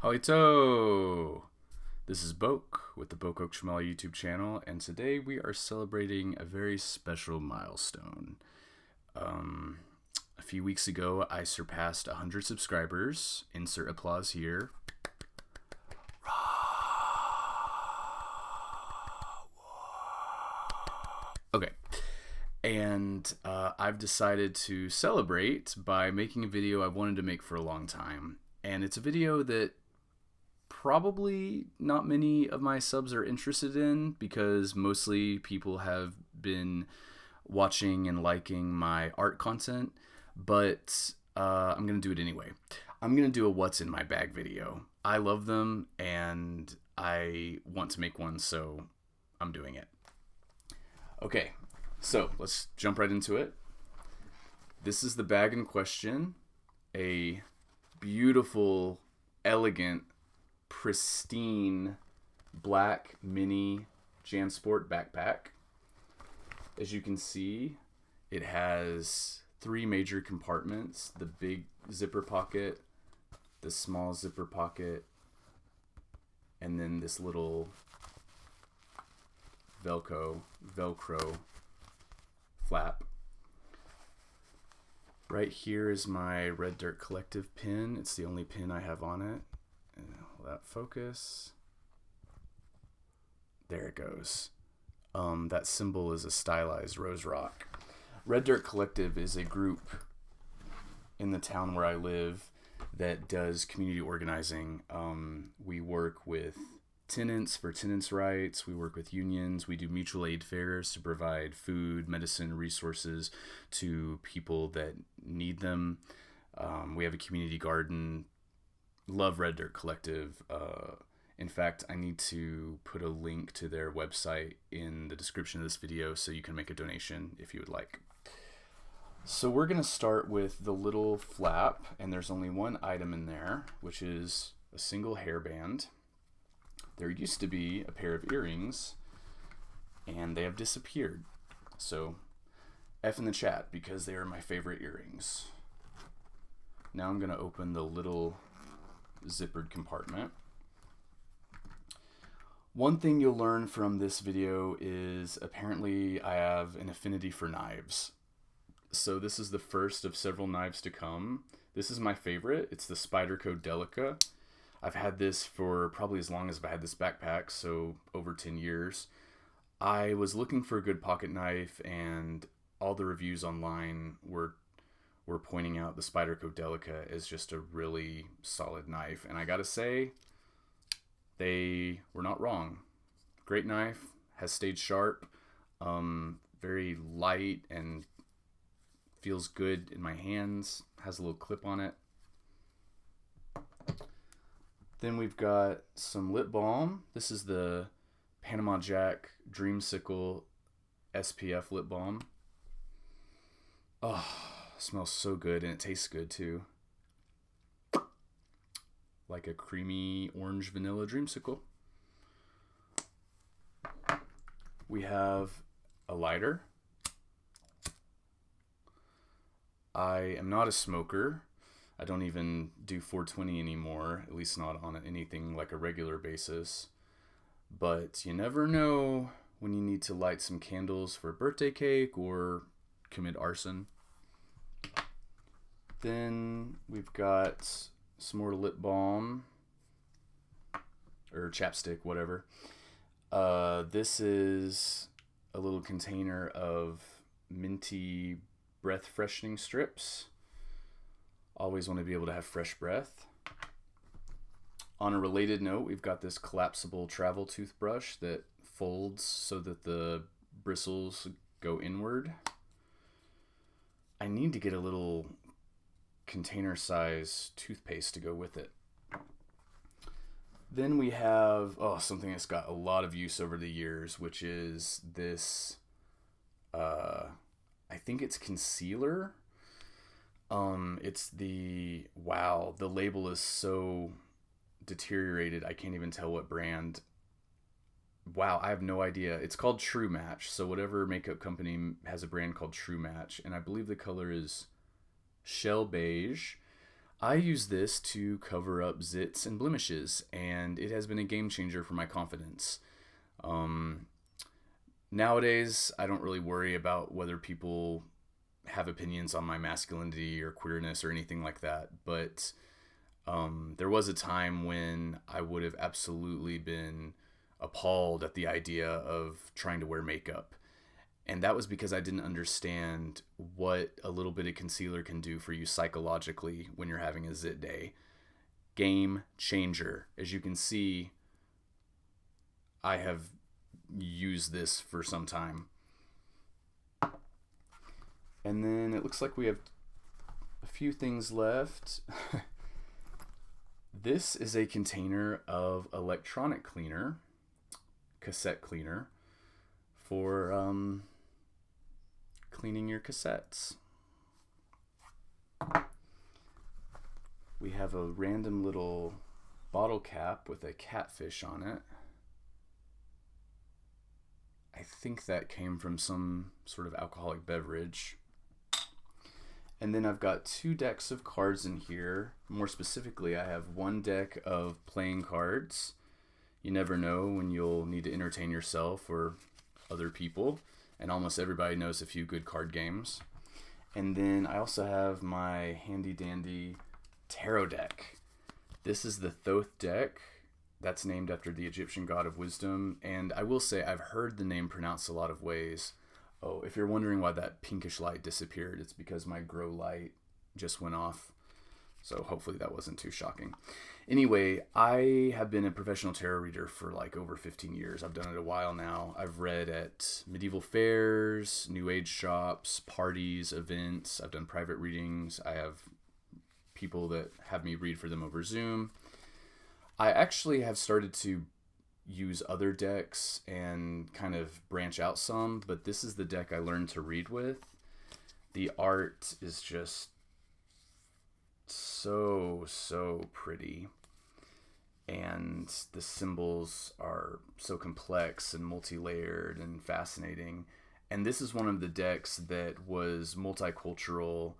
Halito! This is Boke with the Boke Oakshimala YouTube channel, and today we are celebrating a very special milestone. A few weeks ago, I surpassed 100 subscribers. Insert applause here. Okay. And I've decided to celebrate by making a video I've wanted to make for a long time. And it's a video that probably not many of my subs are interested in because mostly people have been watching and liking my art content, but I'm going to do it anyway. I'm going to do a what's in my bag video. I love them and I want to make one, so I'm doing it. Okay, so let's jump right into it. This is the bag in question. A beautiful, elegant, pristine black mini JanSport backpack. As you can see, it has 3 major compartments: the big zipper pocket, the small zipper pocket, and then this little Velcro flap. Right here is my Red Dirt Collective pin. It's the only pin I have on it. And will that focus? There it goes. That symbol is a stylized rose rock. Red Dirt Collective is a group in the town where I live that does community organizing. We work with tenants for tenants' rights. We work with unions. We do mutual aid fairs to provide food, medicine, resources to people that need them. We have a community garden. Love Red Dirt Collective. In fact, I need to put a link to their website in the description of this video so you can make a donation if you would like. So we're going to start with the little flap, and there's only one item in there, which is a single hairband. There used to be a pair of earrings, and they have disappeared. So F in the chat because they are my favorite earrings. Now I'm going to open the little zippered compartment. One thing you'll learn from this video is apparently I have an affinity for knives. So this is the first of several knives to come. This is my favorite. It's the Spyderco Delica. I've had this for probably as long as I've had this backpack, so over 10 years. I was looking for a good pocket knife, and all the reviews online were pointing out the Spyderco Delica as just a really solid knife. And I gotta say, they were not wrong. Great knife, has stayed sharp, very light and feels good in my hands, has a little clip on it. Then we've got some lip balm. This is the Panama Jack Dreamsicle SPF lip balm. Oh, it smells so good and it tastes good too. Like a creamy orange vanilla dreamsicle. We have a lighter. I am not a smoker. I don't even do 420 anymore, at least not on anything like a regular basis. But you never know when you need to light some candles for a birthday cake or commit arson. Then we've got some more lip balm or chapstick, whatever. This is a little container of minty breath freshening strips. Always want to be able to have fresh breath. On a related note, we've got this collapsible travel toothbrush that folds so that the bristles go inward. I need to get a little container size toothpaste to go with it. Then we have something that's got a lot of use over the years, which is this I think it's concealer. It's the label is so deteriorated I can't even tell what brand. Wow, I have no idea. It's called True Match. So whatever makeup company has a brand called True Match, and I believe the color is shell beige. I use this to cover up zits and blemishes, and it has been a game changer for my confidence. Nowadays, I don't really worry about whether people have opinions on my masculinity or queerness or anything like that, but there was a time when I would have absolutely been appalled at the idea of trying to wear makeup. And that was because I didn't understand what a little bit of concealer can do for you psychologically when you're having a zit day. Game changer. As you can see, I have used this for some time. And then it looks like we have a few things left. This is a container of electronic cleaner, cassette cleaner, for cleaning your cassettes. We have a random little bottle cap with a catfish on it. I think that came from some sort of alcoholic beverage. And then I've got 2 decks of cards in here. More specifically, I have 1 deck of playing cards. You never know when you'll need to entertain yourself or other people. And almost everybody knows a few good card games. And then I also have my handy dandy tarot deck. This is the Thoth deck. That's named after the Egyptian god of wisdom. And I will say I've heard the name pronounced a lot of ways. Oh, if you're wondering why that pinkish light disappeared, it's because my grow light just went off. So hopefully that wasn't too shocking. Anyway, I have been a professional tarot reader for like over 15 years. I've done it a while now. I've read at medieval fairs, new age shops, parties, events. I've done private readings. I have people that have me read for them over Zoom. I actually have started to use other decks and kind of branch out some, but this is the deck I learned to read with. The art is just so pretty, and the symbols are so complex and multi-layered and fascinating. And this is one of the decks that was multicultural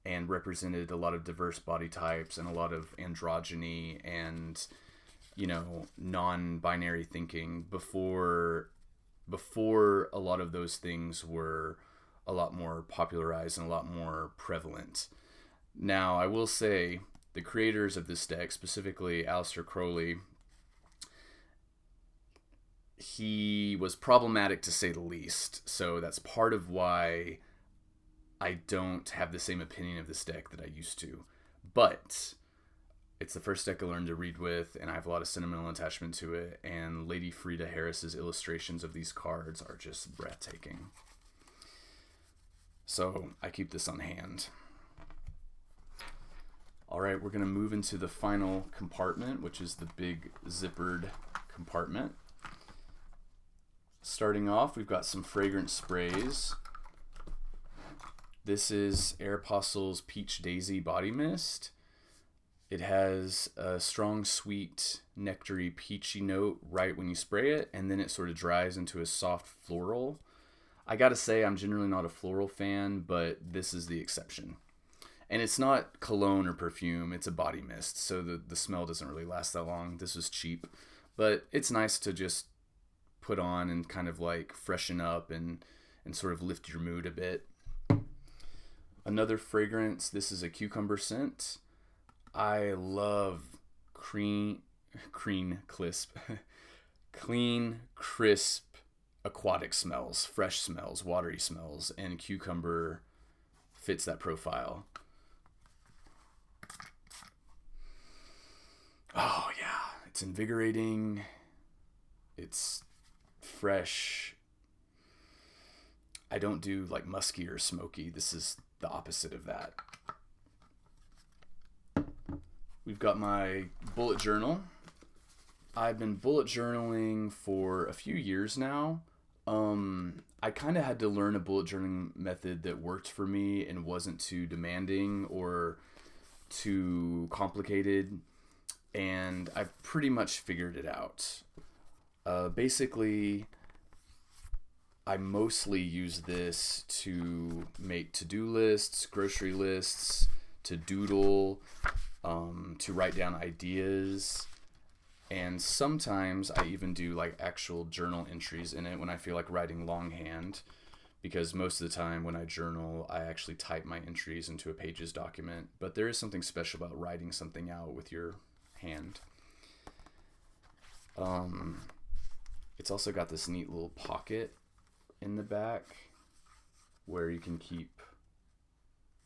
and represented a lot of diverse body types and a lot of androgyny and, you know, non-binary thinking before a lot of those things were a lot more popularized and a lot more prevalent. Now, I will say the creators of this deck, specifically Aleister Crowley, he was problematic to say the least. So that's part of why I don't have the same opinion of this deck that I used to. But it's the first deck I learned to read with, and I have a lot of sentimental attachment to it. And Lady Frieda Harris's illustrations of these cards are just breathtaking. So I keep this on hand. All right, we're going to move into the final compartment, which is the big zippered compartment. Starting off, we've got some fragrance sprays. This is Aeropostale's Peach Daisy Body Mist. It has a strong, sweet, nectary, peachy note right when you spray it, and then it sort of dries into a soft floral. I gotta say, I'm generally not a floral fan, but this is the exception. And it's not cologne or perfume, it's a body mist, so the smell doesn't really last that long. This was cheap, but it's nice to just put on and kind of like freshen up and sort of lift your mood a bit. Another fragrance, this is a cucumber scent. I love clean, crisp, aquatic smells, fresh smells, watery smells, and cucumber fits that profile. Oh yeah, it's invigorating. It's fresh. I don't do like musky or smoky. This is the opposite of that. We've got my bullet journal. I've been bullet journaling for a few years now. I kind of had to learn a bullet journaling method that worked for me and wasn't too demanding or too complicated. And I've pretty much figured it out. Basically, I mostly use this to make to-do lists, grocery lists, to doodle. to write down ideas. And sometimes I even do like actual journal entries in it when I feel like writing longhand, because most of the time when I journal, I actually type my entries into a Pages document. But there is something special about writing something out with your hand. It's also got this neat little pocket in the back where you can keep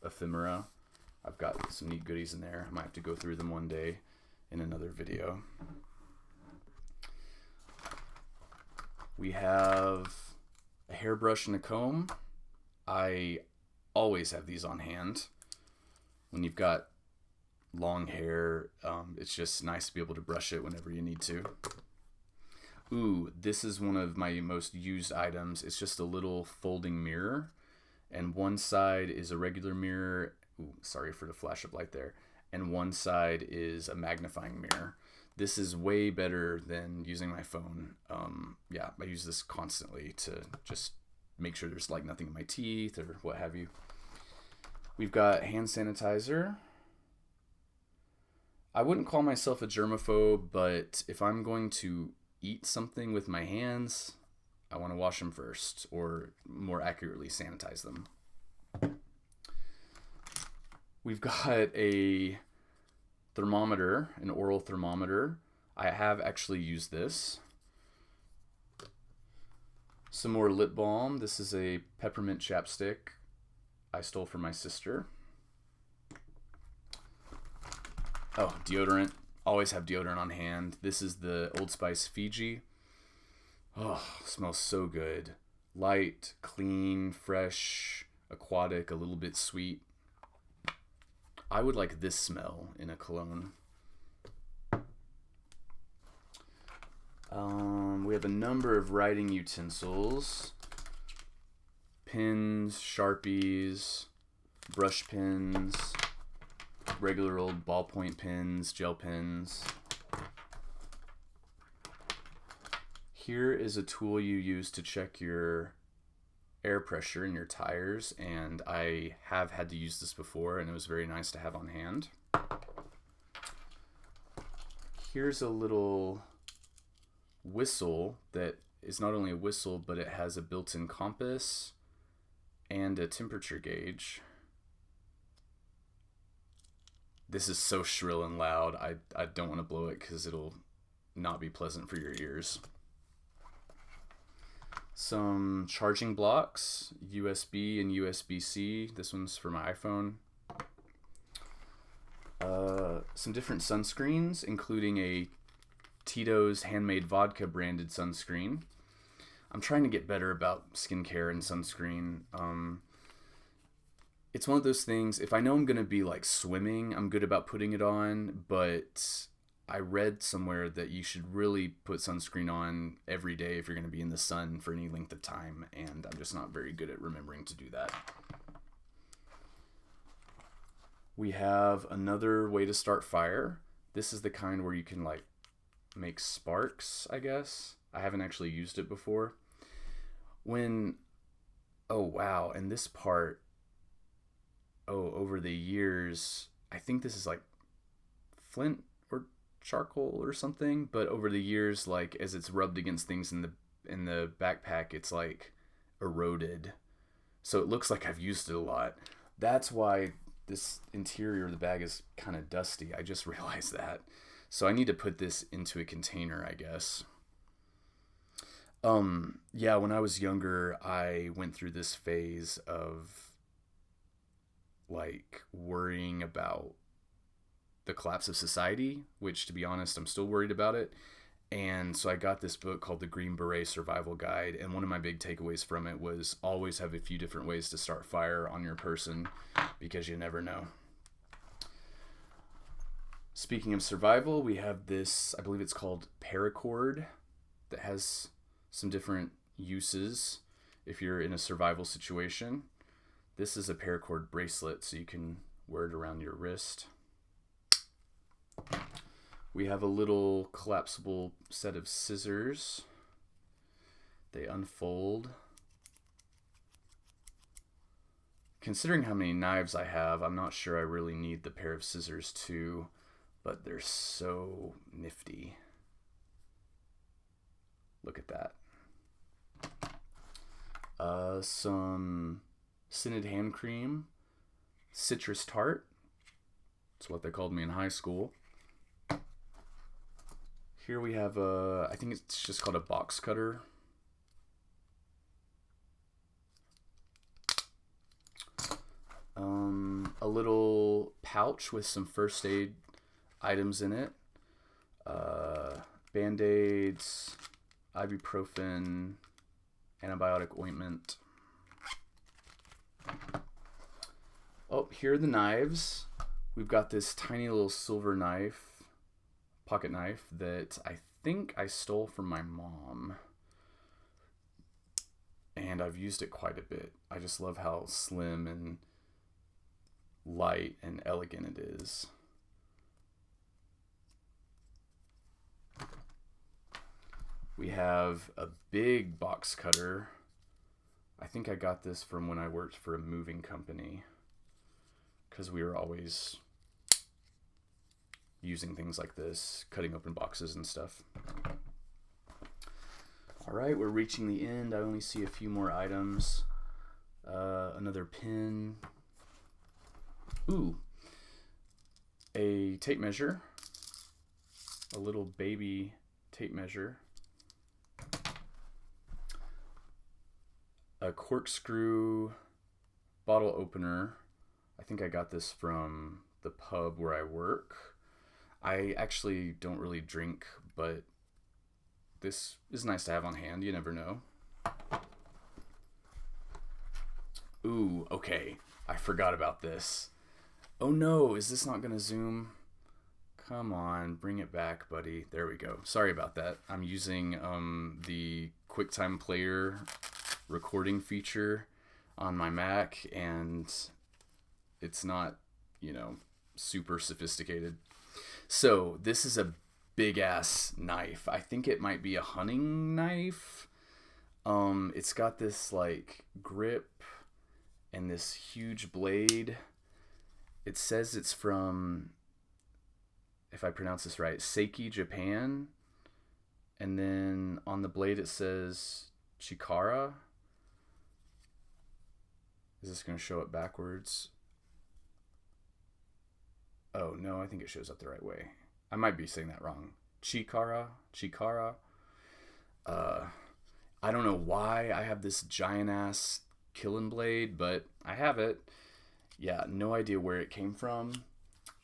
ephemera. I've got some neat goodies in there. I might have to go through them one day in another video. We have a hairbrush and a comb. I always have these on hand. When you've got long hair, it's just nice to be able to brush it whenever you need to. Ooh, this is one of my most used items. It's just a little folding mirror, and one side is a regular mirror. Ooh, sorry for the flash of light there. And one side is a magnifying mirror. This is way better than using my phone. Yeah, I use this constantly to just make sure there's like nothing in my teeth or what have you. We've got hand sanitizer. I wouldn't call myself a germaphobe, but if I'm going to eat something with my hands, I want to wash them first, or more accurately, sanitize them. We've got a thermometer, an oral thermometer. I have actually used this. Some more lip balm. This is a peppermint chapstick I stole from my sister. Oh, deodorant. Always have deodorant on hand. This is the Old Spice Fiji. Oh, smells so good. Light, clean, fresh, aquatic, a little bit sweet. I would like this smell in a cologne. We have a number of writing utensils. Pens, Sharpies, brush pens, regular old ballpoint pens, gel pens. Here is a tool you use to check your air pressure in your tires, and I have had to use this before, and it was very nice to have on hand. Here's a little whistle that is not only a whistle, but it has a built-in compass and a temperature gauge. This is so shrill and loud. I don't want to blow it because it'll not be pleasant for your ears. Some charging blocks, USB and USB-C. This one's for my iPhone. Some different sunscreens, including a Tito's Handmade Vodka branded sunscreen. I'm trying to get better about skincare and sunscreen. It's one of those things, if I know I'm going to be like swimming, I'm good about putting it on, but I read somewhere that you should really put sunscreen on every day if you're going to be in the sun for any length of time, and I'm just not very good at remembering to do that. We have another way to start fire. This is the kind where you can like make sparks, I guess. I haven't actually used it before. Oh wow, and this part, over the years, I think this is like flint or charcoal or something, but over the years, like as it's rubbed against things in the backpack, it's like eroded. So it looks like I've used it a lot. That's why this interior of the bag is kind of dusty. I just realized that. So I need to put this into a container, I guess. Yeah, when I was younger, I went through this phase of like worrying about the collapse of society, which to be honest, I'm still worried about it. And so I got this book called The Green Beret Survival Guide, and one of my big takeaways from it was always have a few different ways to start fire on your person, because you never know. Speaking of survival, we have this, I believe it's called paracord, that has some different uses if you're in a survival situation. This is a paracord bracelet, so you can wear it around your wrist. We have a little collapsible set of scissors. They unfold. considering how many knives I have, I'm not sure I really need the pair of scissors too, but they're so nifty. Look at that. Some scented hand cream, citrus tart. That's what they called me in high school. Here we have I think it's just called a box cutter. A little pouch with some first aid items in it. Band-aids, ibuprofen, antibiotic ointment. Oh, here are the knives. We've got this tiny little silver knife, pocket knife, that I think I stole from my mom. And I've used it quite a bit. I just love how slim and light and elegant it is. We have a big box cutter. I think I got this from when I worked for a moving company, because we were always using things like this, cutting open boxes and stuff. All right, we're reaching the end. I only see a few more items. Another pin. Ooh, a tape measure. A little baby tape measure. A corkscrew bottle opener. I think I got this from the pub where I work. I actually don't really drink, but this is nice to have on hand. You never know. Ooh, okay. I forgot about this. Oh no, is this not going to zoom? Come on, bring it back, buddy. There we go. Sorry about that. I'm using the QuickTime Player recording feature on my Mac, and it's not, super sophisticated. So this is a big ass knife. I think it might be a hunting knife. It's got this like grip and this huge blade. It says it's from, if I pronounce this right, Seiki, Japan. And then on the blade it says Chikara. Is this going to show it backwards? Oh, no, I think it shows up the right way. I might be saying that wrong. Chikara. I don't know why I have this giant ass killing blade, but I have it. Yeah, no idea where it came from.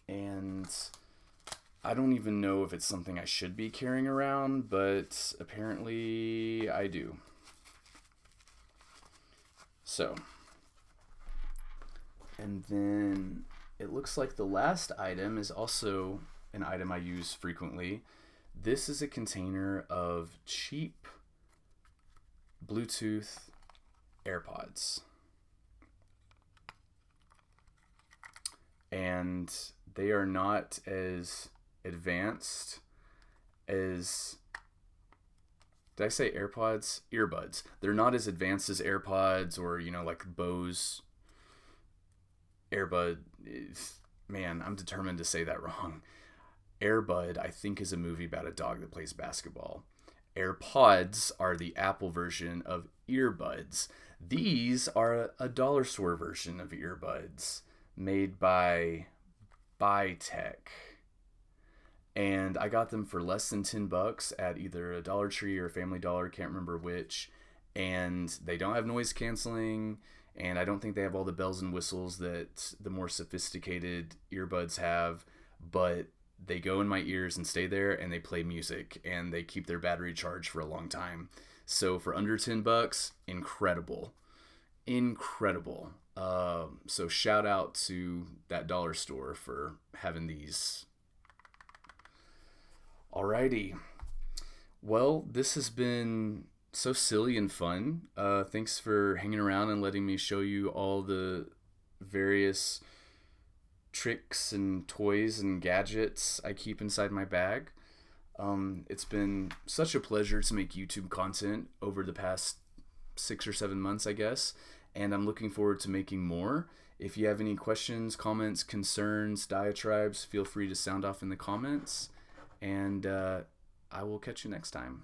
And I don't even know if it's something I should be carrying around, but apparently I do. So, and then it looks like the last item is also an item I use frequently. This is a container of cheap Bluetooth AirPods. And they are not as advanced as, did I say AirPods? Earbuds. They're not as advanced as AirPods or, like Bose Airbud. Man, I'm determined to say that wrong. Airbud, I think, is a movie about a dog that plays basketball. AirPods are the Apple version of earbuds. These are a dollar store version of earbuds made by Bytech. And I got them for less than $10 at either a Dollar Tree or Family Dollar, can't remember which. And they don't have noise canceling, and I don't think they have all the bells and whistles that the more sophisticated earbuds have, but they go in my ears and stay there, and they play music, and they keep their battery charged for a long time. So for under $10, incredible. So shout out to that dollar store for having these. Alrighty. Well, this has been so silly and fun. Thanks for hanging around and letting me show you all the various tricks and toys and gadgets I keep inside my bag. It's been such a pleasure to make YouTube content over the past 6 or 7 months, I guess. and I'm looking forward to making more. If you have any questions, comments, concerns, diatribes, feel free to sound off in the comments, and I will catch you next time.